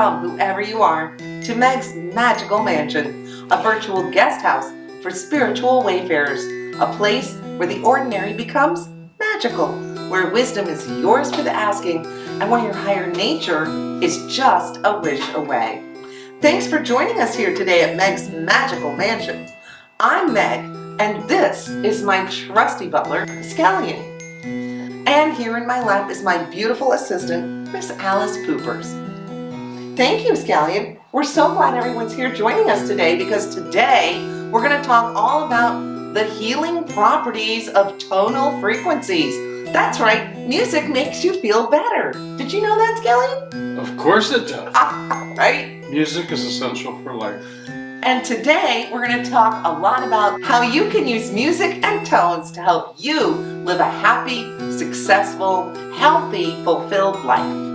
Welcome, whoever you are, to Meg's Magical Mansion, a virtual guest house for spiritual wayfarers, a place where the ordinary becomes magical, where wisdom is yours for the asking, and where your higher nature is just a wish away. Thanks for joining us here today at Meg's Magical Mansion. I'm Meg, and this is my trusty butler, Scallion. And here in my lap is my beautiful assistant, Miss Alice Poopers. Thank you, Scallion. We're so glad everyone's here joining us today because today we're going to talk all about the healing properties of tonal frequencies. That's right, music makes you feel better. Did you know that, Scallion? Of course it does. Right? Music is essential for life. And today we're going to talk a lot about how you can use music and tones to help you live a happy, successful, healthy, fulfilled life.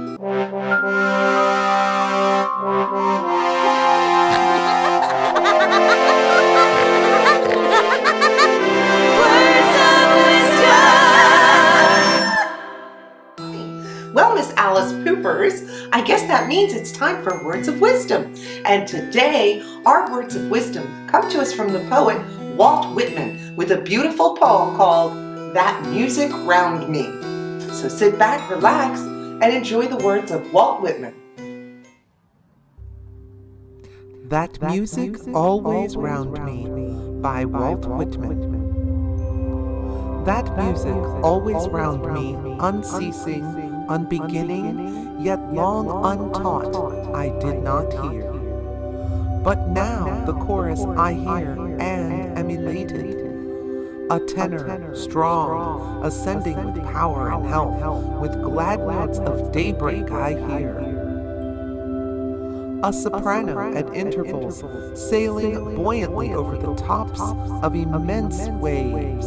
Well, Miss Alice Poopers, I guess that means it's time for Words of Wisdom. And today, our Words of Wisdom come to us from the poet Walt Whitman with a beautiful poem called That Music Round Me. So sit back, relax, and enjoy the words of Walt Whitman. That Music Always Round Me by Walt Whitman. That music always round me, unceasing, unbeginning, yet long untaught, I did not hear. But now the chorus I hear and am elated. A tenor, strong, ascending with power and health, with glad notes of daybreak I hear. A soprano at intervals, sailing buoyantly over the tops of immense waves.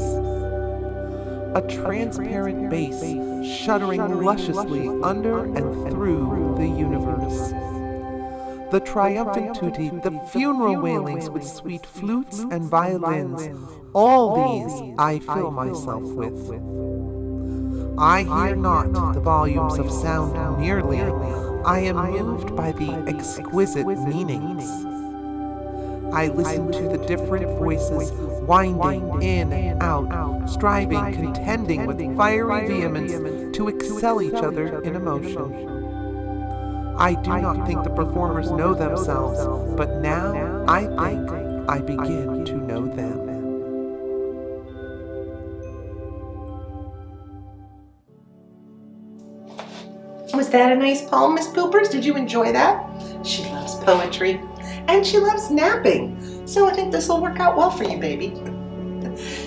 A transparent bass, shuddering lusciously under and through the universe. The triumphant tutti, the funeral wailings with sweet flutes and violins, all these I fill myself with. I hear not the volumes of sound merely, I am moved by the exquisite meanings. I listen to the different voices winding in and out, striving, contending with fiery vehemence to excel each other in emotion. I do not think the performers know themselves, but now I think I begin to know them. Was that a nice poem, Miss Poopers? Did you enjoy that? She loves poetry, and she loves napping. So I think this will work out well for you, baby.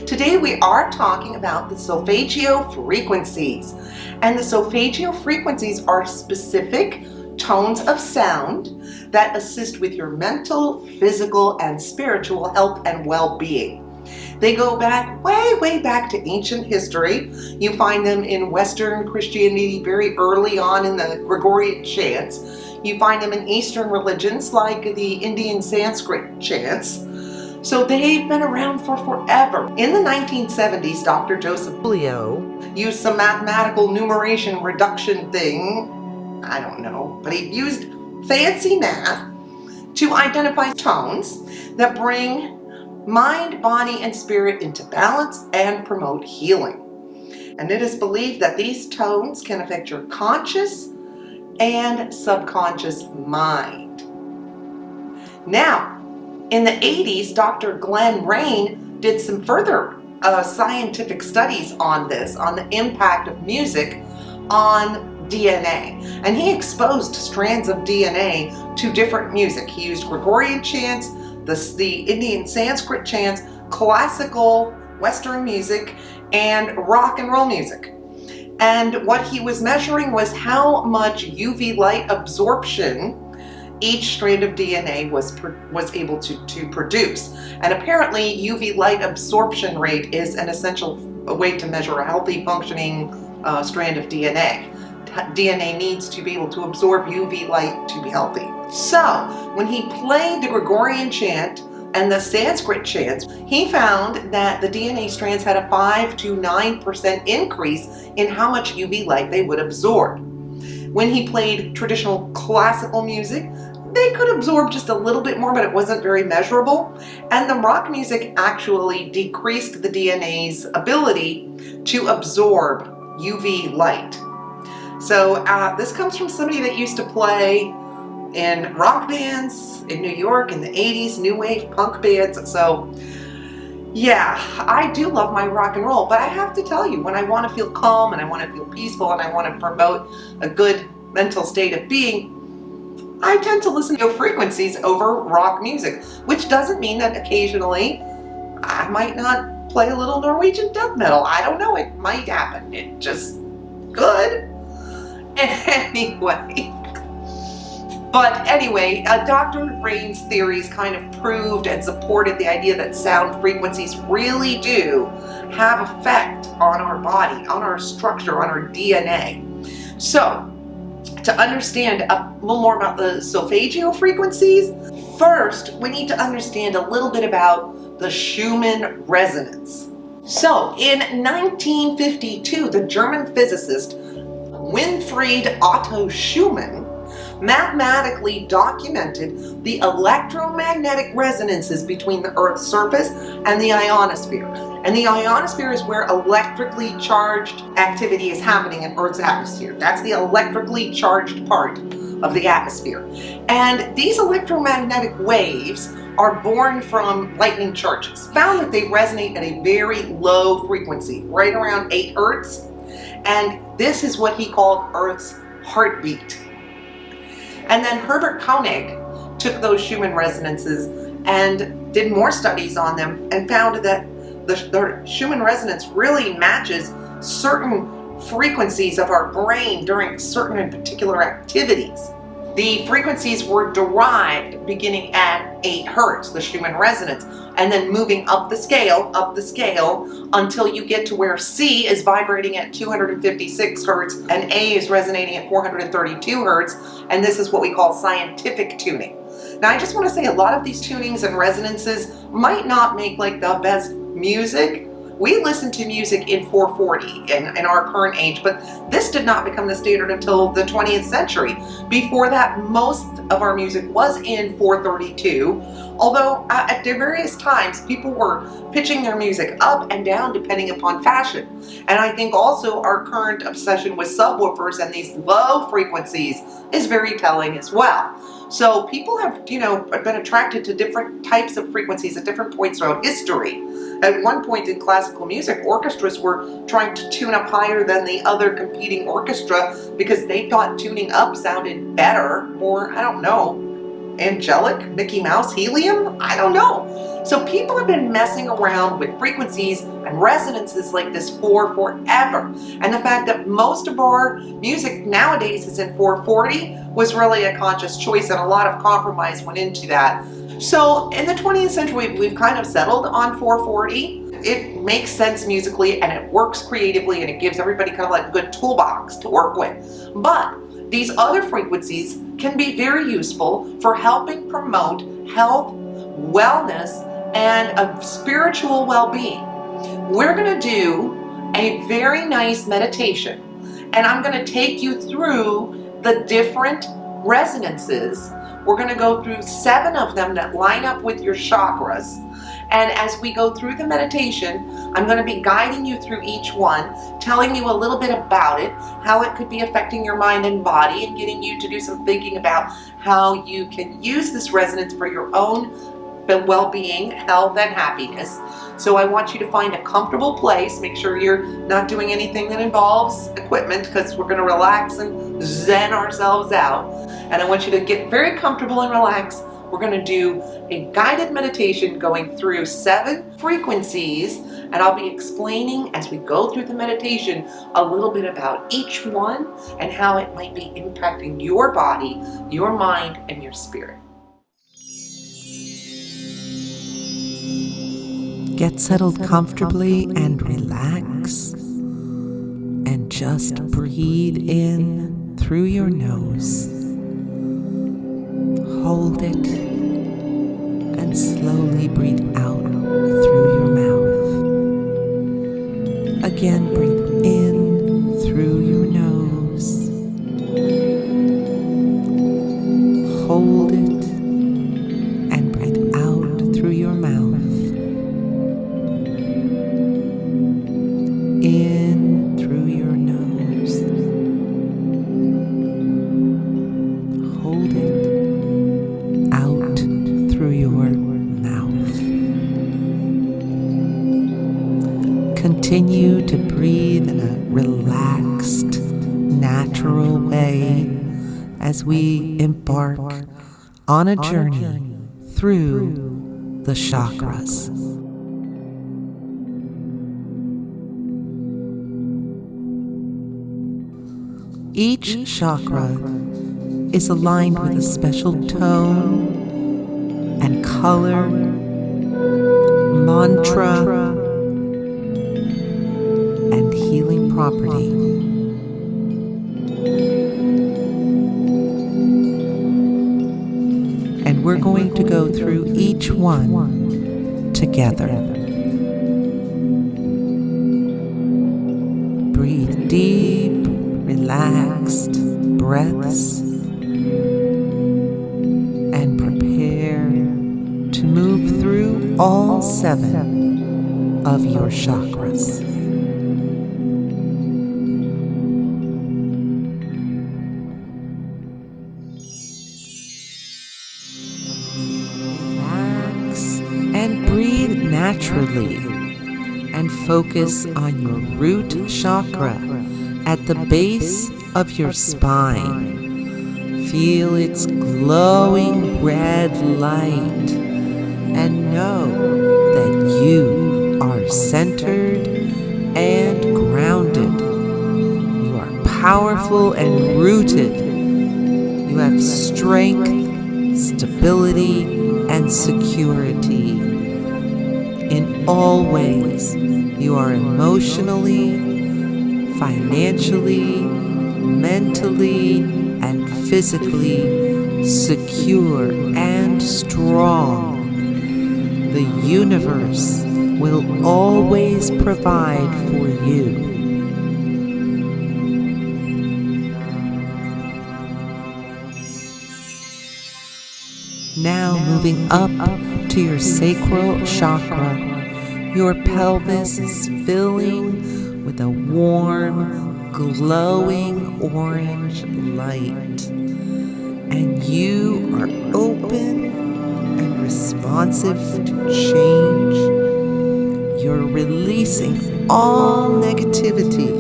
Today we are talking about the Solfeggio Frequencies. And the Solfeggio Frequencies are specific tones of sound that assist with your mental, physical, and spiritual health and well-being. They go back, way back to ancient history. You find them in Western Christianity very early on in the Gregorian chants. You find them in Eastern religions like the Indian Sanskrit chants. So they've been around for forever. In the 1970s, Dr. Joseph Leo used some mathematical numeration reduction thing, I don't know, but he used fancy math to identify tones that bring mind, body, and spirit into balance and promote healing. And it is believed that these tones can affect your conscious and subconscious mind. Now, in the 80s, Dr. Glenn Rain did some further scientific studies on this, on the impact of music on DNA. And he exposed strands of DNA to different music. He used Gregorian chants, the Indian Sanskrit chants, classical Western music, and rock and roll music. And what he was measuring was how much UV light absorption each strand of DNA was able to produce. And apparently UV light absorption rate is an essential way to measure a healthy functioning strand of DNA. DNA needs to be able to absorb UV light to be healthy. So when he played the Gregorian chant and the Sanskrit chants, he found that the DNA strands had a 5 to 9% increase in how much UV light they would absorb. When he played traditional classical music, they could absorb just a little bit more, but it wasn't very measurable. And the rock music actually decreased the DNA's ability to absorb UV light. So this comes from somebody that used to play in rock bands in New York in the 80s, new wave punk bands. So yeah, I do love my rock and roll, but I have to tell you, when I want to feel calm and I want to feel peaceful and I want to promote a good mental state of being, I tend to listen to frequencies over rock music, which doesn't mean that occasionally I might not play a little Norwegian death metal. I don't know, it might happen. It just could. Anyway, Dr. Rain's theories kind of proved and supported the idea that sound frequencies really do have effect on our body, on our structure, on our DNA. So, to understand a little more about the Solfeggio frequencies, first we need to understand a little bit about the Schumann Resonance. So, in 1952, the German physicist Winfried Otto Schumann mathematically documented the electromagnetic resonances between the Earth's surface and the ionosphere. And the ionosphere is where electrically charged activity is happening in Earth's atmosphere. That's the electrically charged part of the atmosphere. And these electromagnetic waves are born from lightning charges. Found that they resonate at a very low frequency, right around 8 hertz. And this is what he called Earth's heartbeat. And then Herbert Koenig took those Schumann resonances and did more studies on them and found that the Schumann resonance really matches certain frequencies of our brain during certain and particular activities. The frequencies were derived beginning at 8 hertz, the Schumann resonance, and then moving up the scale until you get to where C is vibrating at 256 hertz and A is resonating at 432 hertz, and this is what we call scientific tuning. Now I just want to say a lot of these tunings and resonances might not make like the best music. We listen to music in 440 in our current age, but this did not become the standard until the 20th century. Before that, most of our music was in 432, although at various times people were pitching their music up and down depending upon fashion. And I think also our current obsession with subwoofers and these low frequencies is very telling as well. So people have, been attracted to different types of frequencies at different points throughout history. At one point in classical music, orchestras were trying to tune up higher than the other competing orchestra because they thought tuning up sounded better, or I don't know, angelic, Mickey Mouse, helium? I don't know. So people have been messing around with frequencies and resonances like this for forever. And the fact that most of our music nowadays is in 440 was really a conscious choice, and a lot of compromise went into that. So in the 20th century, we've kind of settled on 440. It makes sense musically and it works creatively and it gives everybody kind of like a good toolbox to work with. But these other frequencies can be very useful for helping promote health, wellness, and a spiritual well-being. We're going to do a very nice meditation, and I'm going to take you through the different resonances. We're going to go through 7 of them that line up with your chakras. And as we go through the meditation, I'm going to be guiding you through each one, telling you a little bit about it, how it could be affecting your mind and body, and getting you to do some thinking about how you can use this resonance for your own well-being, health, and happiness. So I want you to find a comfortable place. Make sure you're not doing anything that involves equipment, because we're going to relax and zen ourselves out. And I want you to get very comfortable and relax. We're going to do a guided meditation going through 7 frequencies, and I'll be explaining as we go through the meditation a little bit about each one and how it might be impacting your body, your mind, and your spirit. Get settled comfortably and relax, and just breathe in through your nose. Hold it and slowly breathe out through your mouth. Again, breathe in through your nose Continue to breathe in a relaxed, natural way as we embark on a journey through the chakras. Each chakra is aligned with a special tone and color, mantra, and healing property. And we're going to go through each one together. Breathe deep, relaxed breaths, and prepare to move through all 7 of your chakras. Relax and breathe naturally, and focus on your root chakra at the base of your spine. Feel its glowing red light and know that you are centered and grounded. You are powerful and rooted. You have strength, stability, and security. In all ways, you are emotionally, financially, mentally, and physically secure and strong. The universe will always provide for you. Now moving up to your sacral chakra, your pelvis is filling with a warm, glowing orange light, and you are open and responsive to change. You're releasing all negativity,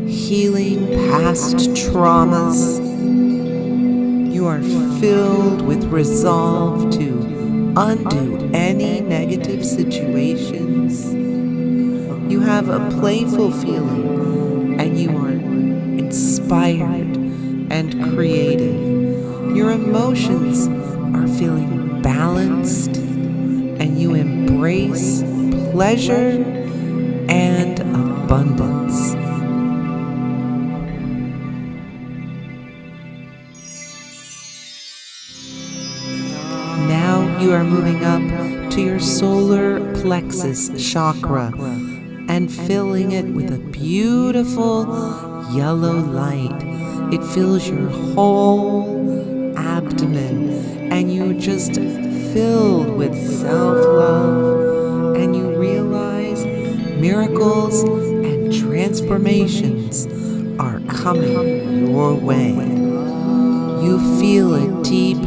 healing past traumas. You are filled with resolve to undo any negative situations. You have a playful feeling, and you are inspired and creative. Your emotions are feeling balanced, and you embrace pleasure and abundance. Now you are moving up to your solar plexus chakra and filling it with a beautiful yellow light. It fills your whole abdomen, and you're just filled with self-love, and you realize miracles and transformations are coming your way. You feel a deep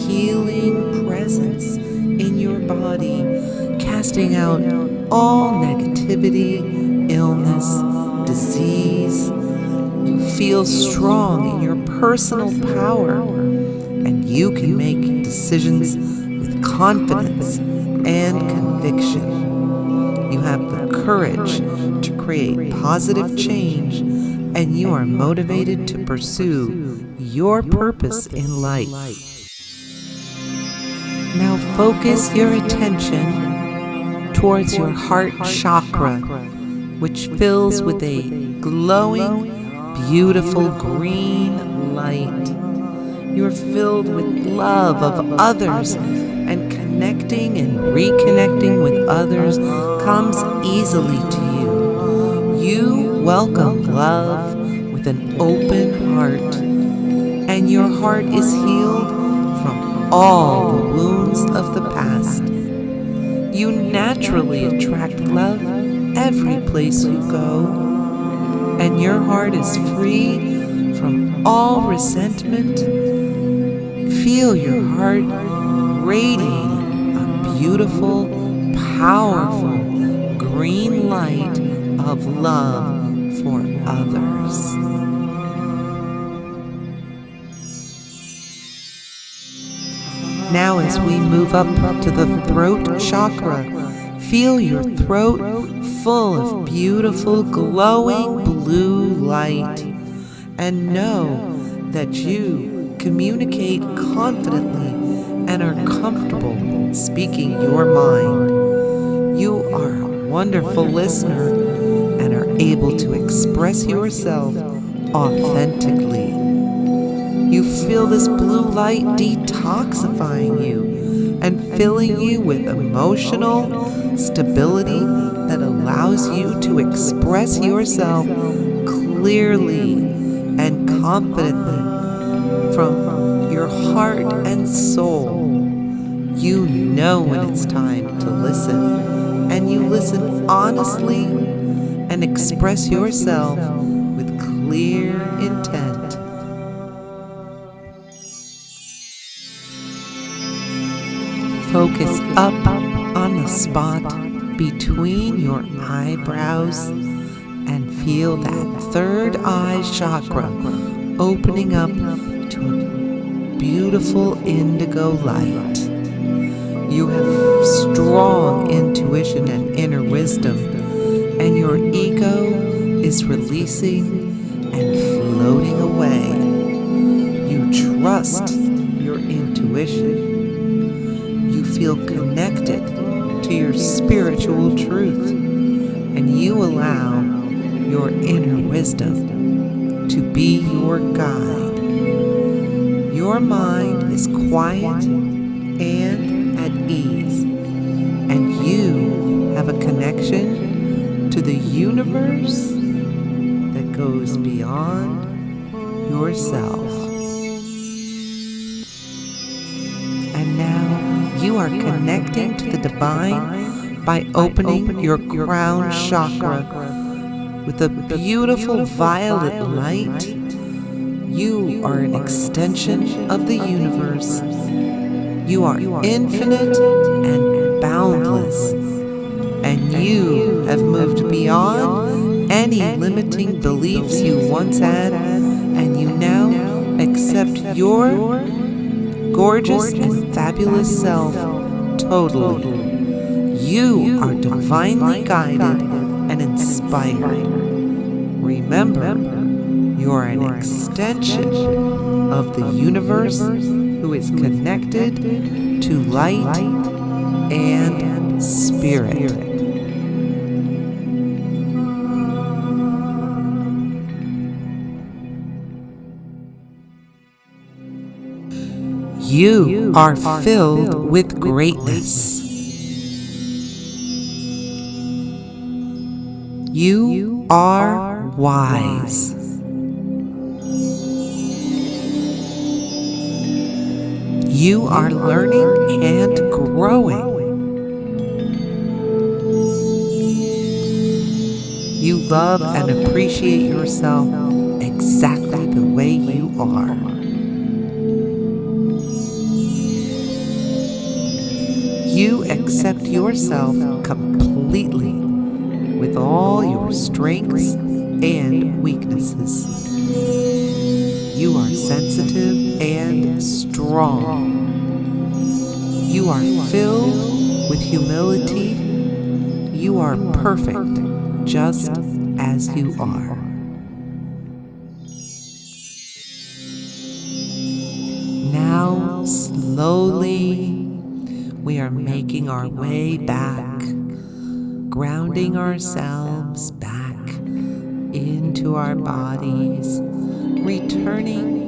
healing presence in your body, casting out all negativity, illness, disease. You feel strong in your personal power, and you can make decisions with confidence and conviction. You have the courage to create positive change, and you are motivated to pursue your purpose in life. Now focus your attention towards your heart chakra, which fills with a glowing, beautiful green light. You are filled with love of others, and connecting and reconnecting with others comes easily to you. You welcome love with an open heart, and your heart is healed from all the wounds of the past. You naturally attract love every place you go, and your heart is free from all resentment. Feel your heart radiating a beautiful, powerful green light of love for others. Now as we move up to the throat chakra, feel your throat full of beautiful glowing blue light, and know that you communicate confidently and are comfortable speaking your mind. You are a wonderful listener and are able to express yourself authentically. You feel this blue light detoxifying you and filling you with emotional stability that allows you to express yourself clearly and confidently from your heart and soul. You know when it's time to listen, and you listen honestly and express yourself with clear intent. Focus up on the spot between your eyebrows and feel that third eye chakra opening up to a beautiful indigo light. You have strong intuition and inner wisdom, and your ego is releasing and floating away. You trust your intuition. You feel connected to your spiritual truth, and you allow your inner wisdom to be your guide. Your mind is quiet and at ease, and you have a connection to the universe that goes beyond yourself. And now you are connecting to the divine by opening your crown chakra with a beautiful violet light. You are an extension of the universe. You are infinite and boundless, and you have moved beyond any limiting beliefs you once had, and you now accept your gorgeous and fabulous self totally. You are divinely guided and inspired. Remember, you are an extension of the universe who is connected to light and spirit. You are filled with greatness. You are wise. You are learning and growing. You love and appreciate yourself exactly the way you are. You accept yourself completely with all your strengths and weaknesses. You are sensitive and strong. You are filled with humility. You are perfect just as you are. Now, slowly, we are making our way back, grounding ourselves back into our bodies, returning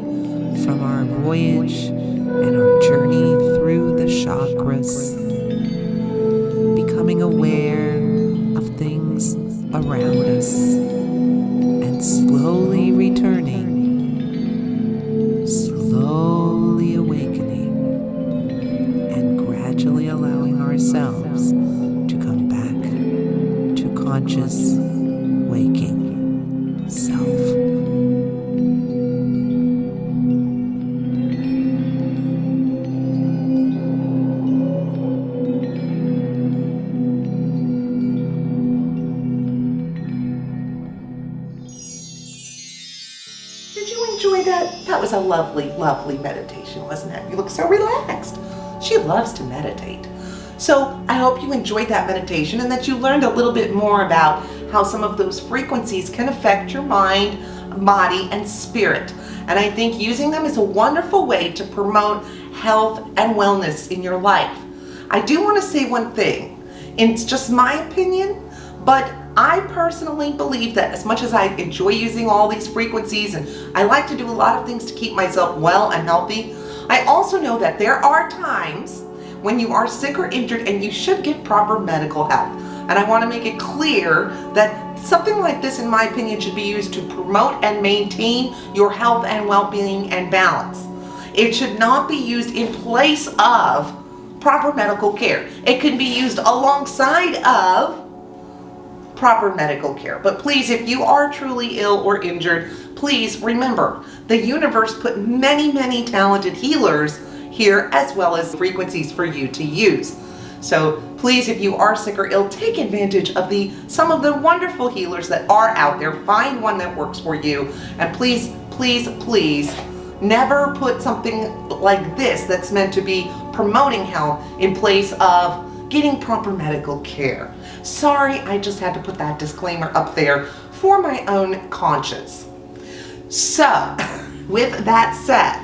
from our voyage and our journey through the chakras, becoming aware of things around us, and slowly returning, slowly awakening, and gradually allowing ourselves to come back to conscious, waking self. that was a lovely, lovely meditation, wasn't it? You look so relaxed. She loves to meditate. So I hope you enjoyed that meditation and that you learned a little bit more about how some of those frequencies can affect your mind, body, and spirit. And I think using them is a wonderful way to promote health and wellness in your life. I do want to say one thing. It's just my opinion, but I personally believe that as much as I enjoy using all these frequencies and I like to do a lot of things to keep myself well and healthy, I also know that there are times when you are sick or injured and you should get proper medical help. And I want to make it clear that something like this, in my opinion, should be used to promote and maintain your health and well-being and balance. It should not be used in place of proper medical care. It can be used alongside of proper medical care. But please, if you are truly ill or injured, please remember, the universe put many, many talented healers here as well as frequencies for you to use. So please, if you are sick or ill, take advantage of some of the wonderful healers that are out there. Find one that works for you. And please, please, please, never put something like this that's meant to be promoting health in place of getting proper medical care. Sorry, I just had to put that disclaimer up there for my own conscience. So, with that said,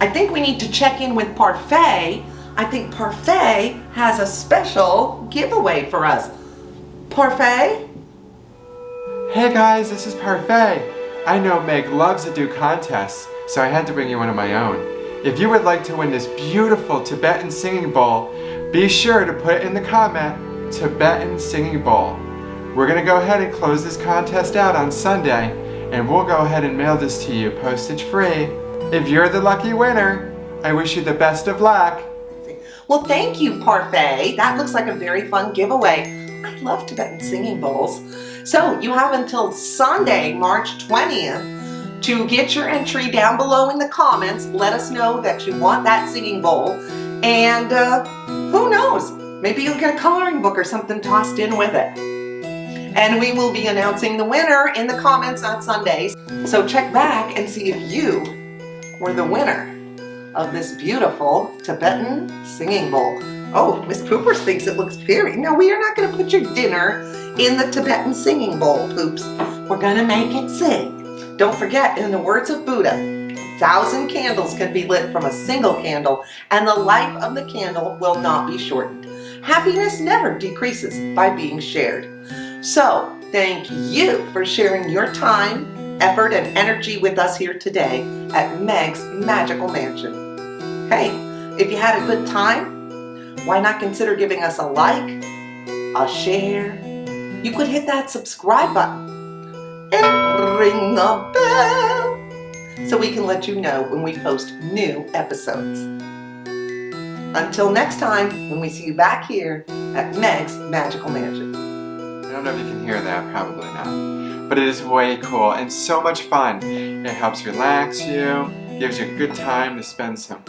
I think we need to check in with Parfait. I think Parfait has a special giveaway for us. Parfait? Hey guys, this is Parfait. I know Meg loves to do contests, so I had to bring you one of my own. If you would like to win this beautiful Tibetan Singing Bowl, be sure to put in the comment, Tibetan Singing Bowl. We're going to go ahead and close this contest out on Sunday, and we'll go ahead and mail this to you postage free. If you're the lucky winner, I wish you the best of luck. Well, thank you, Parfait. That looks like a very fun giveaway. I love Tibetan Singing Bowls. So you have until Sunday, March 20th, to get your entry down below in the comments. Let us know that you want that singing bowl. And who knows, maybe you'll get a coloring book or something tossed in with it. And we will be announcing the winner in the comments on Sundays. So check back and see if you were the winner of this beautiful Tibetan Singing Bowl. Oh, Miss Poopers thinks it looks very... No, we are not going to put your dinner in the Tibetan Singing Bowl, Poops. We're going to make it sing. Don't forget, in the words of Buddha, 1,000 candles can be lit from a single candle, and the life of the candle will not be shortened. Happiness never decreases by being shared. So, thank you for sharing your time, effort, and energy with us here today at Meg's Magical Mansion. Hey, if you had a good time, why not consider giving us a like, a share? You could hit that subscribe button and ring the bell so we can let you know when we post new episodes. Until next time, when we see you back here at Meg's Magical Mansion. I don't know if you can hear that, probably not. But it is way cool and so much fun. It helps relax you, gives you a good time to spend some